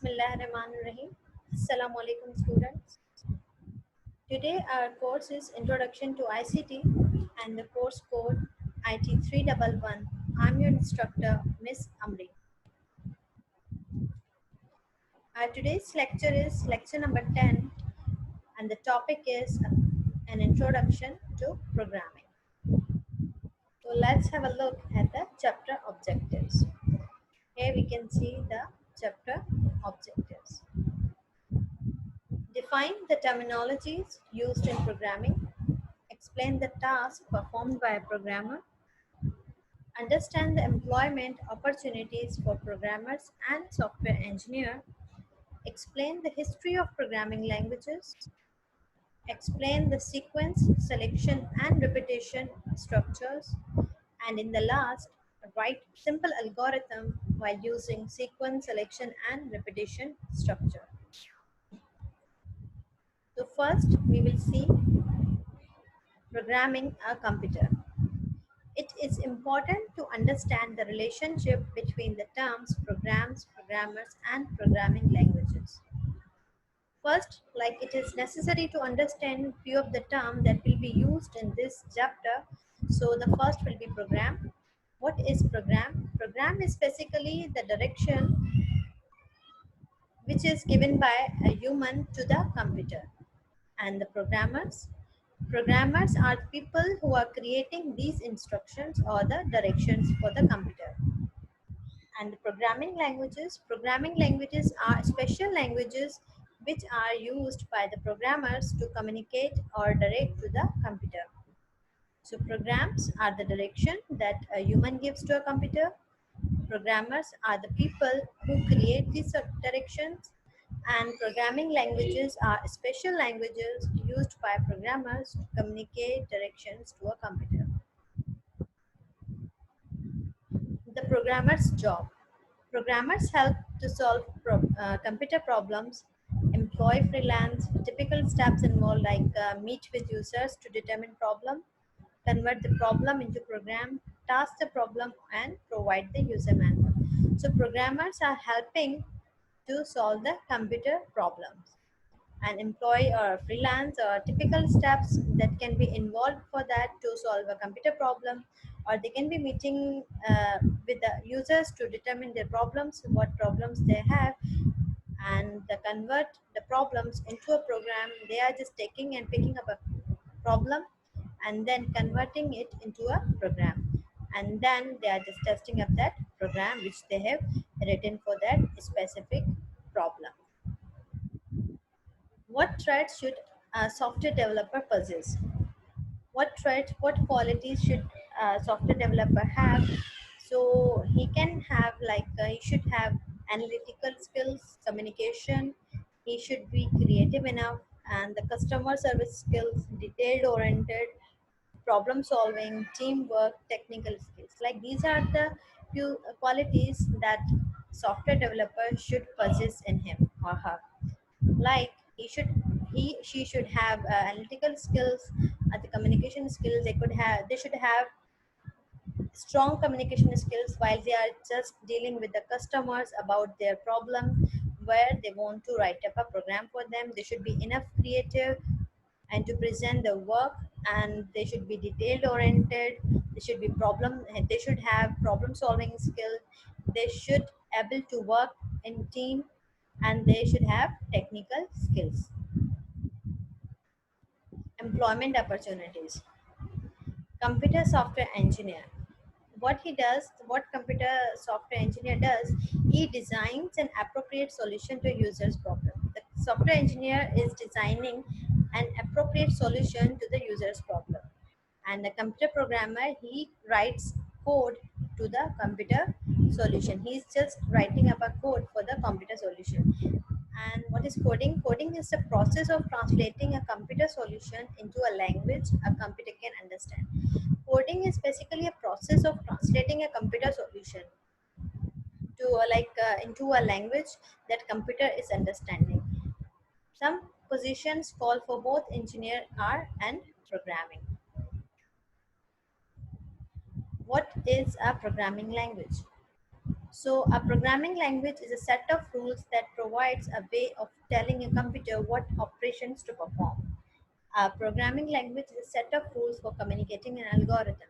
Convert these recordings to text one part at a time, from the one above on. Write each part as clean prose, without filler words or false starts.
Bismillahirrahmanirrahim. Assalamu alaikum students. Today our course is Introduction to ICT and the course code IT311. I'm your instructor Miss Amri. Our today's lecture is lecture number 10 and the topic is an introduction to programming. So let's have a look at the chapter objectives. Here we can see the chapter objectives. Define the terminologies used in programming. Explain the task performed by a programmer. Understand the employment opportunities for programmers and software engineer. Explain the history of programming languages. Explain the sequence, selection and repetition structures. And in the last, write simple algorithm while using sequence, selection and repetition structure. So first we will see programming a computer. It is important to understand the relationship between the terms programs, programmers, and programming languages. First, like it is necessary to understand few of the terms that will be used in this chapter. So the first will be program. What is program? Program is basically the direction which is given by a human to the computer. And the programmers are people who are creating these instructions or the directions for the computer. And the programming languages are special languages which are used by the programmers to communicate or direct to the computer. So programs are the direction that a human gives to a computer. Programmers are the people who create these directions, and programming languages are special languages used by programmers to communicate directions to a computer. The programmer's job. Programmers help to solve computer problems, employ freelance, typical steps involved like meet with users to determine problem, convert the problem into program, task the problem and provide the user manual. So programmers are helping to solve the computer problems and employ or freelance or typical steps that can be involved for that to solve a computer problem, or they can be meeting with the users to determine their problems, what problems they have, and they convert the problems into a program. They are just taking and picking up a problem and then converting it into a program, and then they are just testing up that program which they have written for that specific problem. What traits should a software developer possess? What qualities should a software developer have? So he can have he should have analytical skills, communication. He should be creative enough, and the customer service skills, detailed oriented, problem solving, teamwork, technical skills. Like these are the few qualities that software developer should possess in him or her. Like she should have analytical skills, the communication skills. They should have strong communication skills while they are just dealing with the customers about their problem where they want to write up a program for them. They should be enough creative and to present the work, and they should be detailed oriented. They should have problem solving skill. They should able to work in team, and they should have technical skills. Employment opportunities. Computer software engineer. What computer software engineer does, he designs an appropriate solution to a user's problem. The software engineer is designing an appropriate solution to the user's problem. And the computer programmer, he writes code to the computer solution. He's just writing up a code for the computer solution. And what is coding? Coding is the process of translating a computer solution into a language a computer can understand. Coding is basically a process of translating a computer solution to into a language that computer is understanding. Some positions call for both engineer R and programming. What is a programming language? So a programming language is a set of rules that provides a way of telling a computer what operations to perform. A programming language is a set of rules for communicating an algorithm.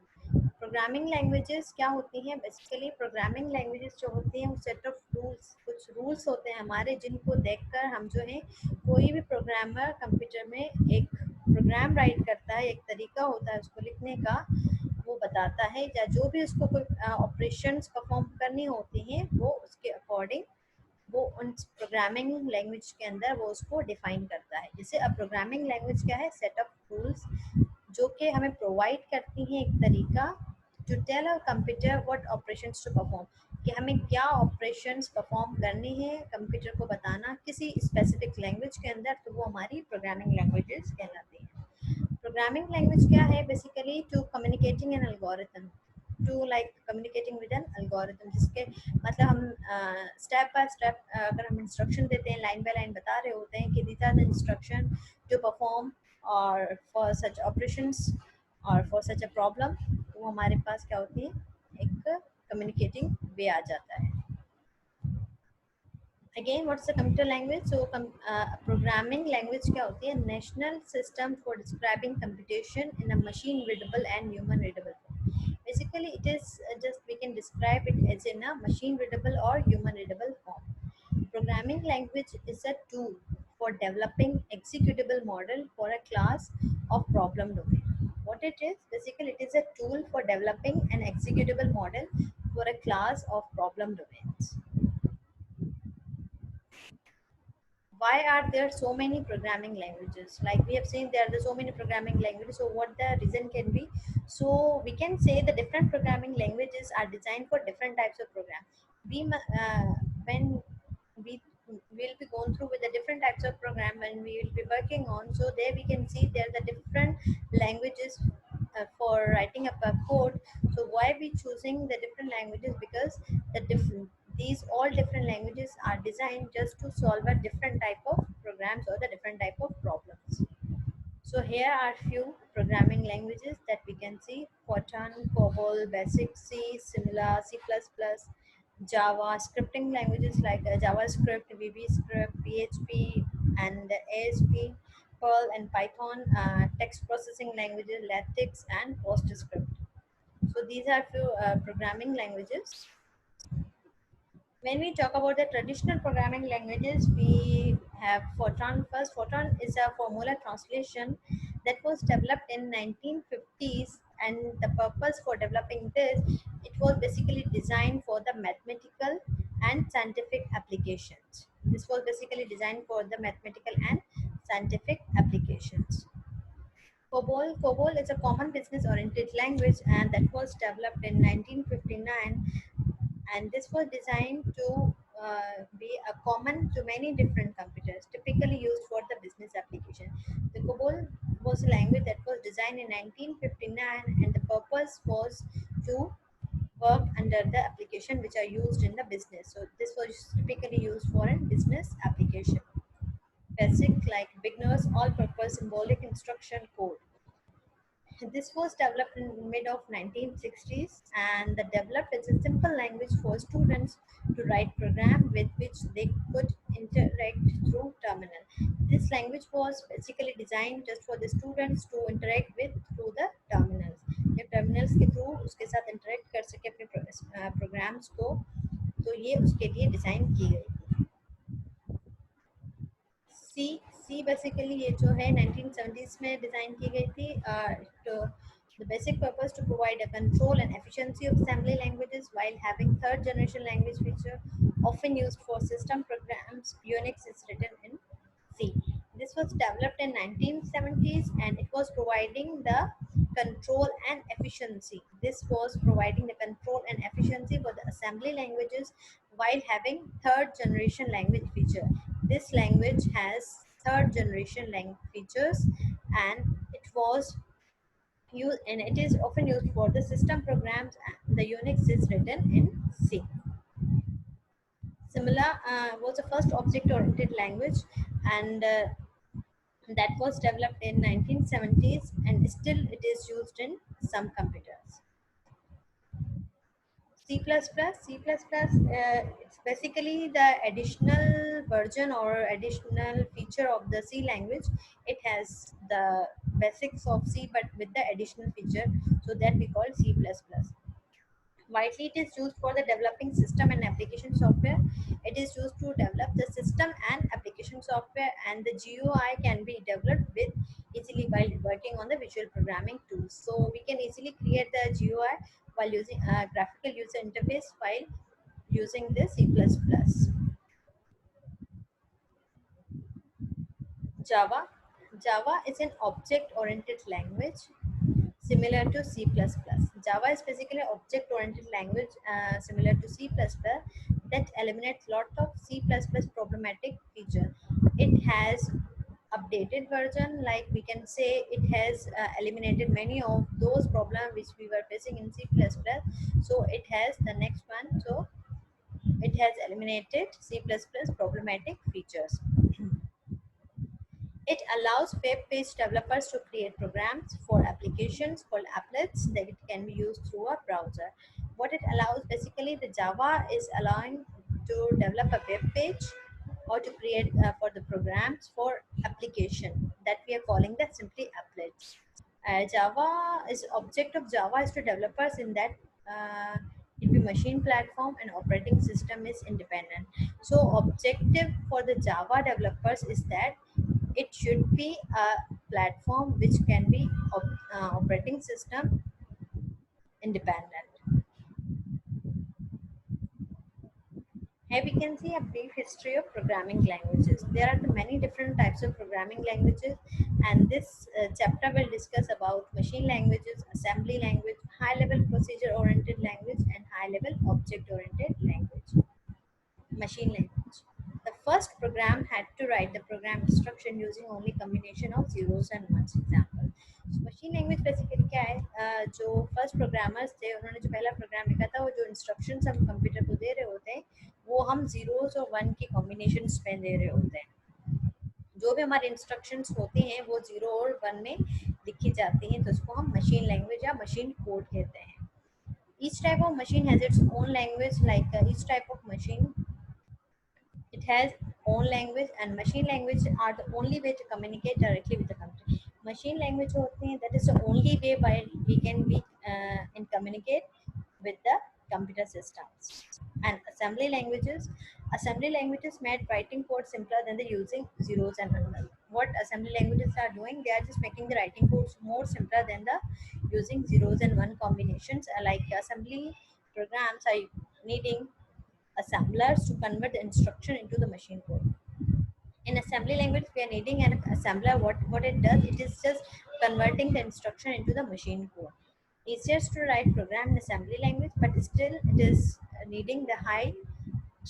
Programming languages क्या होती हैं? Basically programming languages जो होती हैं वो set of rules, कुछ rules होते हैं हमारे, जिनको देखकर हम जो है, कोई भी प्रोग्रामर कंप्यूटर में एक प्रोग्राम राइट करता है, एक तरीका होता है उसको लिखने का, वो बताता है, या जो भी उसको कोई ऑपरेशंस परफॉर्म करनी होती हैं वो उसके अकॉर्डिंग वो उन प्रोग्रामिंग लैंग्वेज के अंदर वो उसको डिफाइन करता है। जैसे अब प्रोग्रामिंग लैंग्वेज क्या है? सेट ऑफ रूल्स जो कि हमें प्रोवाइड करती हैं एक तरीका, to tell a computer what operations to perform, कि हमें क्या ऑपरेशंस परफॉर्म करनी है कंप्यूटर को बताना किसी स्पेसिफिक लैंग्वेज के अंदर, तो वो हमारी प्रोग्रामिंग लैंग्वेजेस कहलाती हैं। प्रोग्रामिंग लैंग्वेज क्या है? Basically to communicating an algorithm, to like communicating with an algorithm, जिसके मतलब हम स्टेप बाय स्टेप अगर हम इंस्ट्रक्शन देते हैं, लाइन बाय लाइन बता रहे होते हैं कि these are the instruction to perform और फॉर सच ऑपरेशंस और फॉर सच अ प्रॉब्लम, तो वो हमारे पास क्या होती है? एक कम्युनिकेटिंग वे आ जाता है। Again, what's the computer language? So programming language क्या होती है? National system for describing computation in a machine readable and human readable form. Basically it is just we can describe it as in a machine readable or human readable form. Programming language is a tool for developing executable model for a class of problem domain. What it is? Basically it is a tool for developing an executable model for a class of problem domains. Why are there so many programming languages? Like we have seen, there are so many programming languages, so what the reason can be? So we can say the different programming languages are designed for different types of program. When we will be going through with the different types of program when we will be working on, so there we can see there are the different languages for writing up a code. So why we choosing the different languages? Because the different, these all different languages are designed just to solve a different type of programs or the different type of problems. So here are few programming languages that we can see: Fortran, COBOL, Basic C, Simula, C++, Java, scripting languages like JavaScript, VBScript, PHP, and ASP, Perl and Python, text processing languages, LaTeX, and PostScript. So these are few programming languages. When we talk about the traditional programming languages, we have Fortran first. Fortran is a formula translation that was developed in 1950s, and the purpose for developing this, it was basically designed for the mathematical and scientific applications. This was basically designed for the mathematical and scientific applications. COBOL is a common business oriented language, and that was developed in 1959, and this was designed to be a common to many different computers, typically used for the business application. The COBOL was a language that was designed in 1959, and the purpose was to work under the application which are used in the business. So this was typically used for a business application. Basic, like beginners all-purpose symbolic instruction code. This was developed in mid of 1960s, and the developed is a simple language for students to write program with which they could interact through terminal. This language was basically designed just for the students to interact with through the terminals. ये terminals के through उसके साथ interact कर सके अपने programs को, तो ये उसके लिए डिजाइन की गई। सी बेसिकली ये जो है 1970s में डिजाइन की गई थी, तो the basic purpose to provide a control and efficiency of assembly languages while having third generation language feature often used for system programs. Unix is written in C. This was developed in 1970s, and it was providing the control and efficiency. This was providing the control and efficiency for the assembly languages while having third generation language feature. This language has third generation language features, and it is often used for the system programs. The Unix is written in C. Simula was the first object-oriented language, and that was developed in 1970s, and still it is used in some computers. C++, it's basically the additional version or additional feature of the C language. It has the basics of C, but with the additional feature, so that we call C++. Widely, it is used for the developing system and application software. It is used to develop the system and application software, and the GUI can be developed with easily while working on the visual programming tools. So we can easily create the GUI while using a graphical user interface while using the C++. Java. Java is an object-oriented language similar to C++. Java is basically an object-oriented language similar to C++ that eliminates lot of C++ problematic feature. It has updated version, like we can say it has eliminated many of those problems which we were facing in C++. So it has the next one. So it has eliminated C++ problematic features. It allows web page developers to create programs for applications called applets that it can be used through a browser. What it allows basically, the Java is allowing to develop a web page or to create for the programs for application that we are calling that simply applets. Java is object of Java is to developers in that it be machine platform and operating system is independent. So objective for the Java developers is that it should be a platform which can be operating system independent. Here we can see a brief history of programming languages. There are the many different types of programming languages, and this chapter will discuss about machine languages, assembly language, high-level procedure-oriented language, and high-level object-oriented language. Machine language. The first program had to write the program instruction using only combination of zeros and ones. Example. So machine language basically क्या है, जो first programmers थे उन्होंने जो पहला programme लिखा था वो जो इंस्ट्रक्शंस हम कंप्यूटर को दे रहे होते हैं वो हम जीरोस और वन की कॉम्बिनेशंस में दे रहे होते हैं. जो भी हमारे इंस्ट्रक्शंस होते हैं वो जीरो और वन में लिखी जाती हैं, तो उसको हम मशीन लैंग्वेज या मशीन कोड कहते हैं. Each type of machine has its own language, like each type of machine it has own language, and machine language are the only way to communicate directly with the computer. Machine language होते हैं, that is the only way by we can be and communicate with the computer systems. And assembly languages made writing code simpler than the using zeros and ones. What assembly languages are doing, they are just making the writing codes more simpler than the using zeros and one combinations. Like assembly programs are needing assemblers to convert the instruction into the machine code. In assembly language, we are needing an assembler. What it does, it is just converting the instruction into the machine code. Easier to write program in assembly language, but still it is needing the high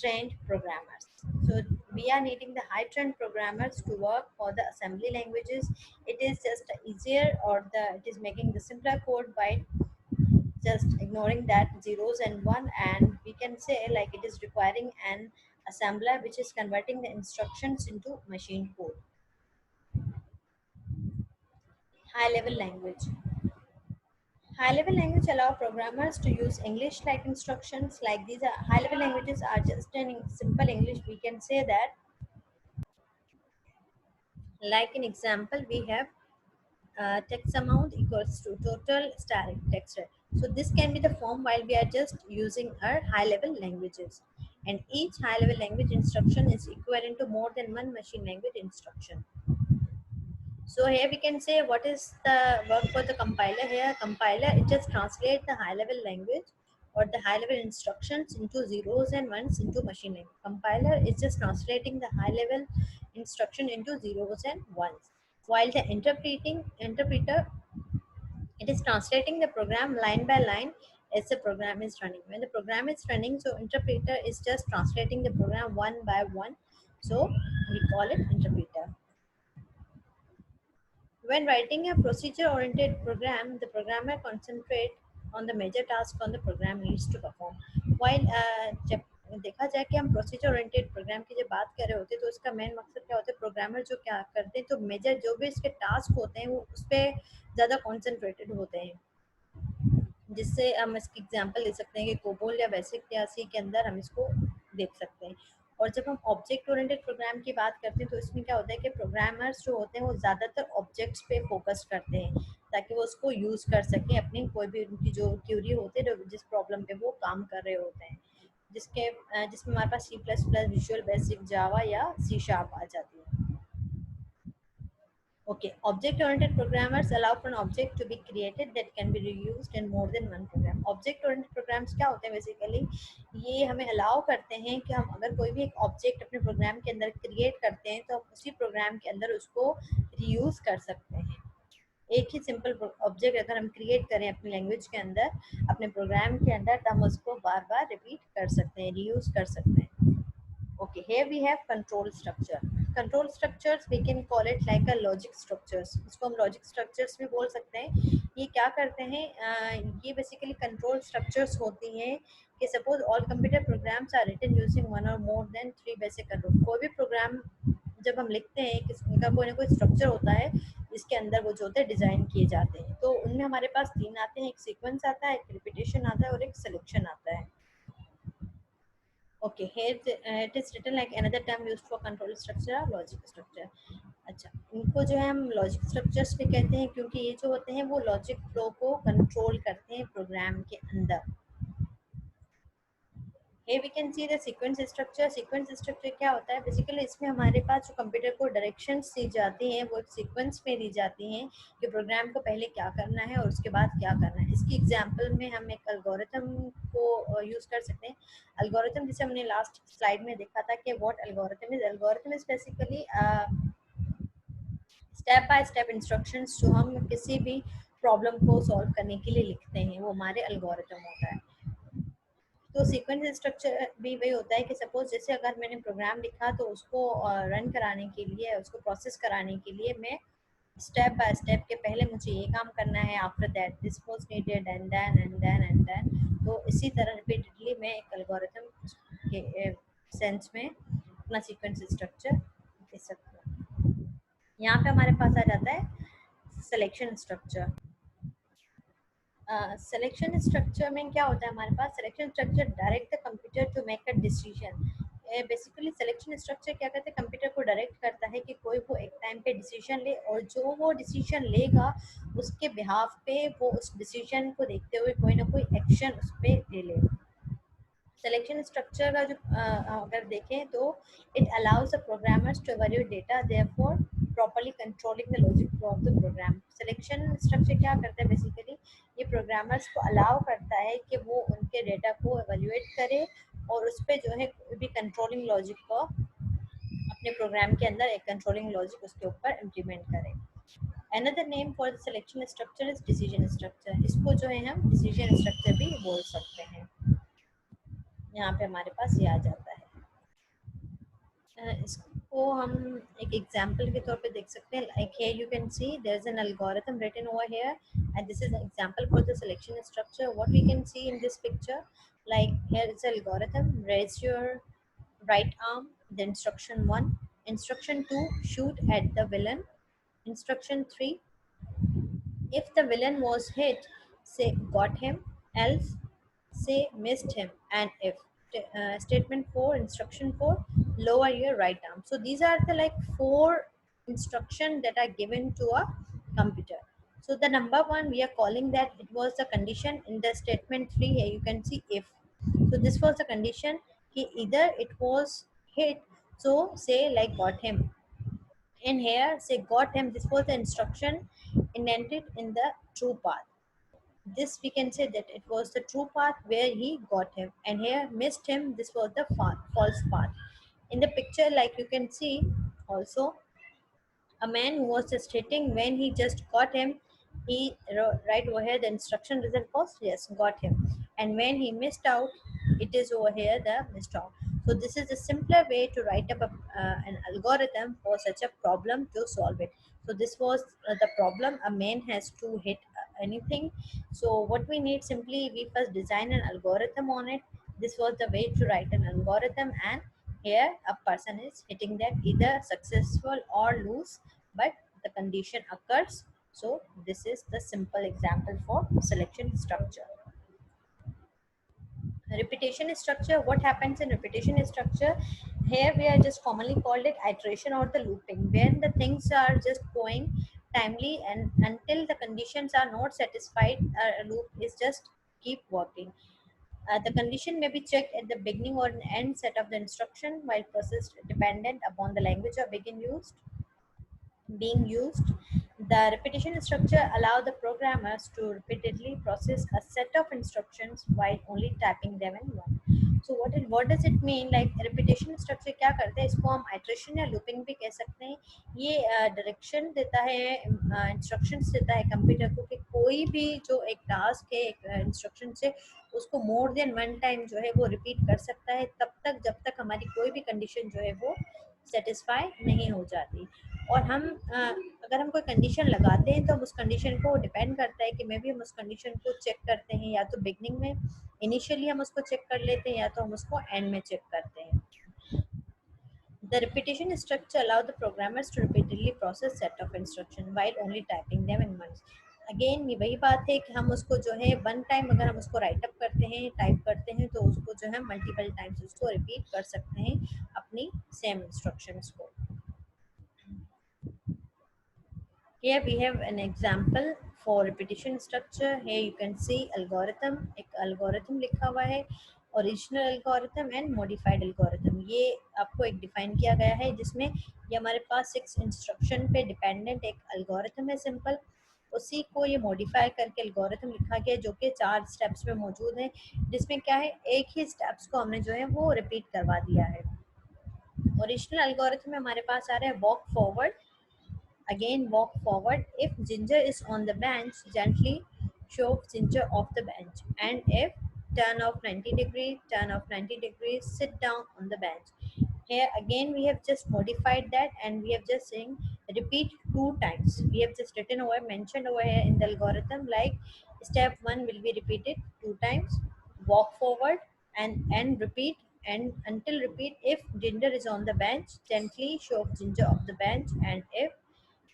trained programmers. So we are needing the high trained programmers to work for the assembly languages. It is just easier, or it is making the simpler code by just ignoring that zeros and one, and we can say like it is requiring an assembler which is converting the instructions into machine code. High level language allow programmers to use English like instructions. Like these are high level languages are just in simple English. We can say that, like in example we have text amount equals to total static text rate. So this can be the form while we are just using our high level languages, and each high level language instruction is equivalent to more than one machine language instruction. So here we can say what is the work for the compiler. Here compiler, it just translates the high level language or the high level instructions into zeros and ones into machine language. Compiler is just translating the high level instruction into zeros and ones, while the interpreter, it is translating the program line by line as the program is running. When the program is running, so interpreter is just translating the program one by one. So we call it interpreter. When writing a procedure-oriented program, the programmer concentrates on the major task on the program needs to perform. While जब देखा जाए कि हम procedure oriented program की जब बात कर रहे होते हैं तो उसका मेन मकसद क्या होता है, प्रोग्रामर जो क्या करते हैं तो मेजर जो भी इसके टास्क होते हैं वो उस पर ज़्यादा कॉन्सेंट्रेटेड होते हैं. जिससे हम इसकी एग्जांपल दे सकते हैं कि कोबोल या बेसिक या सी के अंदर हम इसको देख सकते हैं। और जब हम ऑब्जेक्ट ओरिएंटेड प्रोग्राम की बात करते हैं तो इसमें क्या होता है कि प्रोग्रामर्स जो होते हैं वो ज़्यादातर ऑब्जेक्ट्स पे फोकस करते हैं ताकि वो उसको यूज़ कर सकें अपनी कोई भी उनकी जो क्यूरी होती है जिस प्रॉब्लम पे वो काम कर रहे होते हैं, जिसमें हमारे पास C plus plus, visual basic, Java या सी शार्प आ जाती है। Okay, object-oriented programmers allow for an object to be created that can be reused in more than one program. Object-oriented programs क्या होते हैं बेसिकली, ये हमें अलाउ करते हैं कि हम अगर कोई भी एक ऑब्जेक्ट अपने प्रोग्राम के अंदर क्रिएट करते हैं तो हम उसी प्रोग्राम के अंदर उसको रीयूज कर सकते हैं। एक ही सिंपल ऑब्जेक्ट अगर हम क्रिएट करें अपनी लैंग्वेज के अंदर अपने प्रोग्राम के अंदर तो हम उसको बार बार रिपीट कर सकते हैं, रीयूज कर सकते हैं। Okay, here we have control structure. Control structures we can call it like a logic structures. इसको हम logic structures भी बोल सकते हैं। ये क्या करते हैं, ये basically control structures होती हैं कि suppose all computer programs are written using one or more than three basic control. कोई भी प्रोग्राम जब हम लिखते हैं कि उनका कोई ना कोई स्ट्रक्चर होता है इसके अंदर वो जो होते हैं डिजाइन किए जाते हैं, तो उनमें हमारे पास तीन आते हैं, एक सीक्वेंस आता है, एक रिपीटेशन आता है और एक सिलेक्शन आता है। Okay, here it is written like another term used for control structure or logic structure. अच्छा, इनको जो है हम लॉजिक स्ट्रक्चर्स भी कहते हैं क्योंकि ये जो होते हैं वो लॉजिक फ्लो को कंट्रोल करते हैं प्रोग्राम के अंदर। Here we can see the sequence structure. Sequence structure क्या होता है बेसिकली, इसमें हमारे पास जो कंप्यूटर को डायरेक्शंस दी जाती हैं वो एक सीक्वेंस में दी जाती हैं कि प्रोग्राम को पहले क्या करना है और उसके बाद क्या करना है। इसकी एग्जांपल में हम एक एल्गोरिथम को यूज कर सकते हैं। एल्गोरिथम जिसे हमने लास्ट स्लाइड में देखा था कि what algorithm is basically step by step instructions जो हम किसी भी प्रॉब्लम को सॉल्व करने के लिए लिखते हैं वो हमारे एल्गोरिथम होता है। तो सीक्वेंस स्ट्रक्चर भी वही होता है कि सपोज जैसे अगर मैंने प्रोग्राम लिखा तो उसको रन कराने के लिए, उसको प्रोसेस कराने के लिए मैं स्टेप बाय स्टेप के पहले मुझे ये काम करना है, after that this was needed and then and then and then. तो इसी तरह रिपीटेडली मैं एक एल्गोरिथम के सेंस में अपना सीक्वेंस स्ट्रक्चर दे सकती हूँ। यहाँ पे हमारे पास आ जाता है सिलेक्शन स्ट्रक्चर। सिलेक्शन स्ट्रक्चर में क्या होता है हमारे पास, selection structure direct the computer to make a decision. Basically selection structure क्या करता है, कंप्यूटर को डायरेक्ट करता है कि कोई वो एक टाइम पे डिसीजन ले और जो वो डिसीजन लेगा उसके बिहाफ पे वो उस डिसीजन को देखते हुए कोई ना कोई एक्शन उस पर ले ले। सिलेक्शन स्ट्रक्चर का जो अगर देखें तो it allows the programmers to evaluate data therefore properly controlling the logic flow of the program। Selection structure क्या करता है बेसिकली, ये प्रोग्रामर्स को अलाउ करता है कि वो उनके डेटा को एवेल्युएट करे और उस पर जो है कोई भी कंट्रोलिंग लॉजिक को अपने प्रोग्राम के अंदर एक कंट्रोलिंग लॉजिक उसके ऊपर इम्प्लीमेंट करे। Another name for the selection structure is decision structure। इसको जो है हम decision structure भी बोल सकते हैं। यहाँ पे हमारे पास ये आ जाता है। इसको हम एक एग्जांपल के तौर पे देख सकते हैं। Like here you can see there is an algorithm written over here and this is an example for the selection structure. What we can see in this picture, like here is algorithm, raise your right arm, the instruction 1, instruction 2, shoot at the villain, instruction 3, if the villain was hit, say got him, else say missed him, and if statement 4, instruction 4, lower your right arm. So these are the like 4 instructions that are given to a computer. So the number 1 we are calling that it was the condition. In the statement 3 here you can see if. So this was the condition. He either it was hit, so say like got him. In here say got him, this was the instruction indented in the true path. This we can say that it was the true path where he got him, and here missed him, this was the false path. In the picture like you can see also a man who was just hitting, when he just got him, he right over here the instruction result was yes got him, and when he missed out it is over here the missed out. So this is a simpler way to write up an algorithm for such a problem to solve it. So this was the problem, a man has to hit anything. So what we need, simply we first design an algorithm on it. This was the way to write an algorithm, and here a person is hitting that either successful or lose, but the condition occurs. So this is the simple example for selection structure. Repetition structure, what happens in repetition structure? Here we are just commonly called it iteration or the looping, when the things are just going timely and until the conditions are not satisfied, a loop is just keep working. The condition may be checked at the beginning or end set of the instruction while processed dependent upon the language or begin used being used. The repetition structure allow the programmers to repeatedly process a set of instructions while only typing them in one. So what does it mean? Like repetition structure क्या करता है, इसको हम iteration या looping भी कह सकते हैं. ये डायरेक्शन देता है, इंस्ट्रक्शंस देता है कंप्यूटर को कि कोई भी जो एक टास्क है एक इंस्ट्रक्शन से उसको मोर देन वन टाइम जो है वो रिपीट कर सकता है, तब तक जब तक हमारी कोई भी कंडीशन जो है वो सेटिस्फाई नहीं हो जाती. और हम अगर हम कोई कंडीशन लगाते हैं तो हम उस कंडीशन को डिपेंड करता है कि मे भी हम उस कंडीशन को चेक करते हैं या तो बिगनिंग में इनिशियली हम उसको चेक कर लेते हैं या तो हम उसको एंड में चेक करते हैं. The repetition structure allow the programmers to repeatedly process set of instruction while only typing them in once. Again ये वही बात है कि हम उसको जो है वन टाइम अगर हम उसको राइट अप करते हैं टाइप करते हैं तो उसको जो है मल्टीपल टाइम्स उसको रिपीट कर सकते हैं अपनी सेम इंस्ट्रक्शंस को. Here we have an example for repetition structure. Here you can see algorithm, एक algorithm लिखा हुआ है, original algorithm and modified algorithm. ये आपको एक define किया गया है जिसमें ये हमारे पास 6 instruction पे dependent एक algorithm है simple. उसी को ये modify करके algorithm लिखा गया जो कि 4 steps में मौजूद है, जिसमें क्या है एक ही steps को हमने जो है वो repeat करवा दिया है. Original algorithm में हमारे पास आ रहा है walk forward. Again, walk forward. If Ginger is on the bench, gently shove Ginger off the bench. And if turn off 90 degrees, turn off 90 degrees, sit down on the bench. Here again, we have just modified that and we have just saying repeat 2 times. We have just written over, mentioned over here in the algorithm like step 1 will be repeated 2 times, walk forward and repeat and until repeat. If Ginger is on the bench, gently shove Ginger off the bench, and if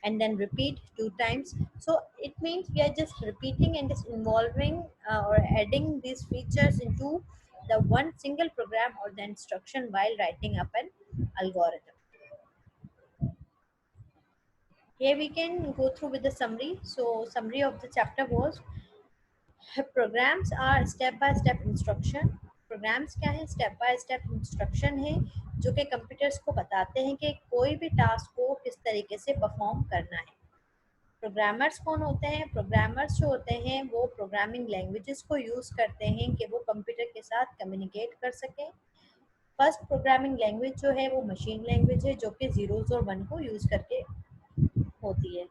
and then repeat 2 times. So it means we are just repeating and just involving or adding these features into the one single program or the instruction while writing up an algorithm. Here we can go through with the summary. So summary of the chapter was programs are step by step instruction. Programs क्या है, step by step instruction है जो कि computers को बताते हैं कि कोई भी टास्क को किस तरीके से परफॉर्म करना है. प्रोग्रामर्स कौन होते हैं? प्रोग्रामर्स जो होते हैं वो प्रोग्रामिंग लैंग्वेजेस को यूज़ करते हैं कि वो कंप्यूटर के साथ कम्युनिकेट कर सकें. फर्स्ट प्रोग्रामिंग लैंग्वेज जो है वो मशीन लैंग्वेज है जो कि जीरोस और वन को यूज़ करके होती है.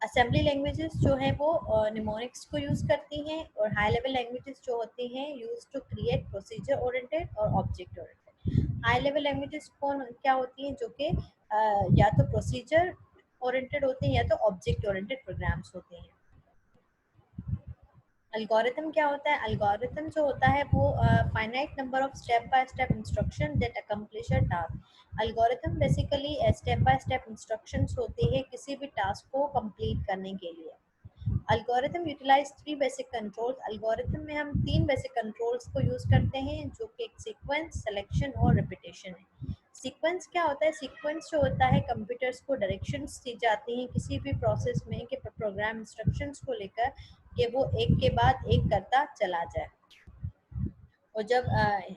असेंबली लैंग्वेजेस जो है वो निमोनिक्स को यूज़ करती हैं और हाई लेवल लैंग्वेजेस जो होती हैं use to create procedure oriented और object oriented. High level languages कौन क्या होती हैं जो कि या तो प्रोसीजर ओरिएंटेड होते हैं या तो ऑब्जेक्ट ओरिएंटेड प्रोग्राम्स होते हैं. अल्गोरिथम क्या होता है? अल्गोरिथम जो होता है वो finite number of step by step instruction that accomplish a task. Algorithm basically step by step instructions होती है किसी भी टास्क को कंप्लीट करने के लिए. Algorithm utilise 3 basic controls. Algorithm में हम 3 बेसिक कंट्रोल्स को यूज करते हैं जो कि एक सीक्वेंस, सिलेक्शन और रिपीटेशन है. सीक्वेंस क्या होता है? सीक्वेंस जो होता है कंप्यूटर्स को डायरेक्शंस दी जाती हैं किसी भी प्रोसेस में कि प्रोग्राम इंस्ट्रक्शंस को लेकर कि वो एक के बाद एक करता चला जाए. और जब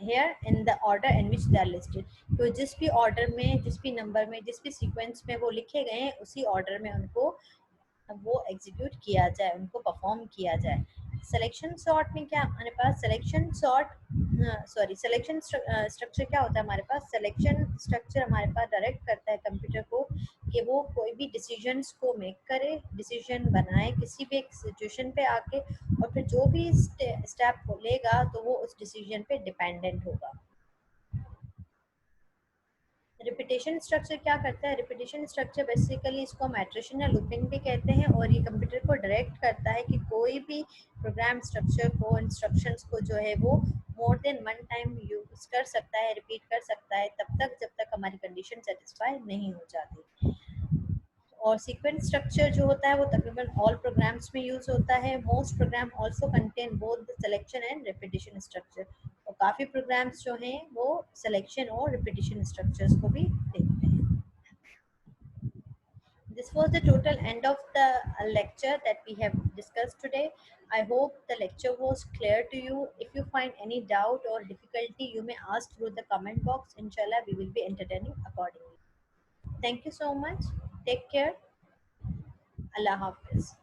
here in the order in which they are listed, तो जिस भी ऑर्डर में, जिस भी नंबर में, जिस भी सीक्वेंस में वो लिखे गए हैं उसी ऑर्डर में उनको वो एग्जीक्यूट किया जाए, उनको परफॉर्म किया जाए. सिलेक्शन सॉर्ट में क्या हमारे पास सिलेक्शन स्ट्रक्चर क्या होता है हमारे पास? सिलेक्शन स्ट्रक्चर हमारे पास डायरेक्ट करता है कंप्यूटर को कि वो कोई भी डिसीजंस को मेक करे, डिसीजन बनाए किसी भी एक सिचुएशन पे आके और फिर जो भी स्टेप लेगा तो वो उस डिसीजन पे डिपेंडेंट होगा. रिपीटेशन स्ट्रक्चर क्या करता है? रिपीटेशन स्ट्रक्चर बेसिकली इसको हम इटरेशन या लूपिंग भी कहते हैं और ये कंप्यूटर को डायरेक्ट करता है कि कोई भी प्रोग्राम स्ट्रक्चर को, इंस्ट्रक्शंस को जो है वो more than one time use कर सकता है, रिपीट कर सकता है तब तक जब तक हमारी कंडीशन सेटिस्फाई नहीं हो जाती. और सीक्वेंस स्ट्रक्चर जो होता है वो तकरीबन ऑल प्रोग्राम्स में यूज होता है. Most program also contain both the selection and repetition structure. और और काफ़ी प्रोग्राम्स जो हैं वो सिलेक्शन और रिपीटिशन स्ट्रक्चर्स को भी देखते हैं. This was the total end of the lecture that we have discussed today. I hope the lecture was clear to you. If you find any doubt or difficulty, you may ask through the comment box. Inshallah, we will be entertaining accordingly. Thank you so much. Take care. Allah Hafiz.